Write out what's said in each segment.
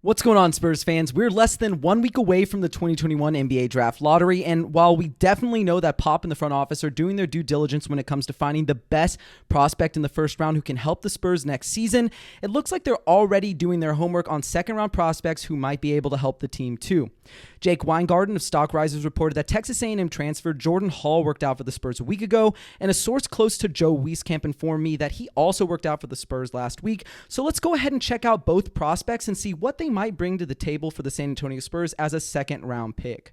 What's going on, Spurs fans? We're less than 1 week away from the 2021 NBA Draft Lottery, and while we definitely know that Pop and the front office are doing their due diligence when it comes to finding the best prospect in the first round who can help the Spurs next season, it looks like they're already doing their homework on second-round prospects who might be able to help the team too. Jake Weingarten of Stock Risers reported that Texas A&M transfer Jordan Hall worked out for the Spurs a week ago, and a source close to Joe Wieskamp informed me that he also worked out for the Spurs last week. So let's go ahead and check out both prospects and see what they might bring to the table for the San Antonio Spurs as a second-round pick.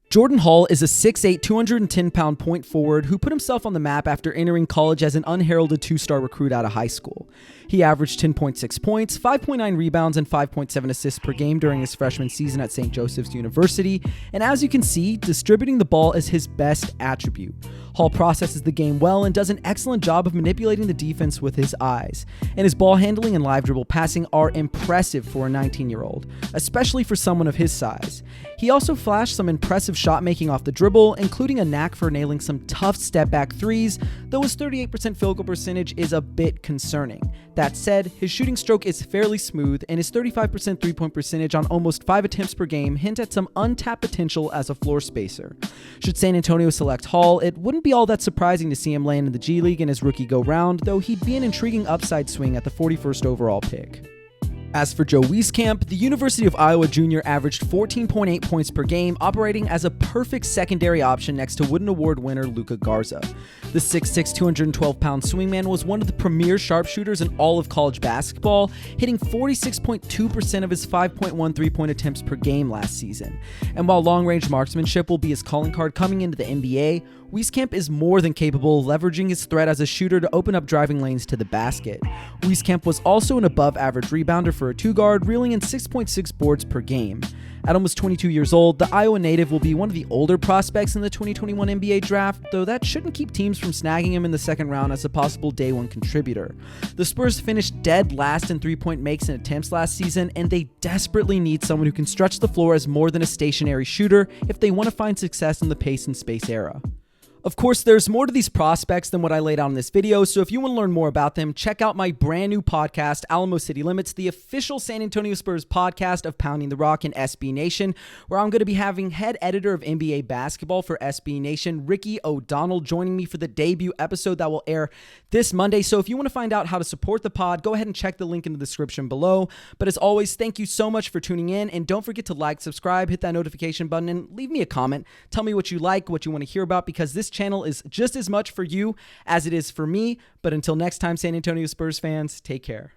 Jordan Hall is a 6'8", 210-pound point forward who put himself on the map after entering college as an unheralded two-star recruit out of high school. He averaged 10.6 points, 5.9 rebounds, and 5.7 assists per game during his freshman season at St. Joseph's University, and as you can see, distributing the ball is his best attribute. Hall processes the game well and does an excellent job of manipulating the defense with his eyes, and his ball handling and live dribble passing are impressive for a 19-year-old, especially for someone of his size. He also flashed some impressive shot making off the dribble, including a knack for nailing some tough step-back threes, though his 38% field goal percentage is a bit concerning. That said, his shooting stroke is fairly smooth, and his 35% three-point percentage on almost 5 attempts per game hint at some untapped potential as a floor spacer. Should San Antonio select Hall, it wouldn't be all that surprising to see him land in the G League in his rookie go-round, though he'd be an intriguing upside swing at the 41st overall pick. As for Joe Wieskamp, the University of Iowa junior averaged 14.8 points per game, operating as a perfect secondary option next to Wooden Award winner Luka Garza. The 6'6", 212-pound swingman was one of the premier sharpshooters in all of college basketball, hitting 46.2% of his 5.1 three-point attempts per game last season. And while long-range marksmanship will be his calling card coming into the NBA, Wieskamp is more than capable of leveraging his threat as a shooter to open up driving lanes to the basket. Wieskamp was also an above-average rebounder for a two-guard, reeling in 6.6 boards per game. At almost 22 years old, the Iowa native will be one of the older prospects in the 2021 NBA draft, though that shouldn't keep teams from snagging him in the second round as a possible day one contributor. The Spurs finished dead last in three-point makes and attempts last season, and they desperately need someone who can stretch the floor as more than a stationary shooter if they want to find success in the pace and space era. Of course, there's more to these prospects than what I laid out in this video, so if you want to learn more about them, check out my brand new podcast, Alamo City Limits, the official San Antonio Spurs podcast of Pounding the Rock and SB Nation, where I'm going to be having head editor of NBA basketball for SB Nation, Ricky O'Donnell, joining me for the debut episode that will air this Monday. So if you want to find out how to support the pod, go ahead and check the link in the description below. But as always, thank you so much for tuning in, and don't forget to like, subscribe, hit that notification button, and leave me a comment. Tell me what you like, what you want to hear about, because this channel is just as much for you as it is for me. But until next time, San Antonio Spurs fans, take care.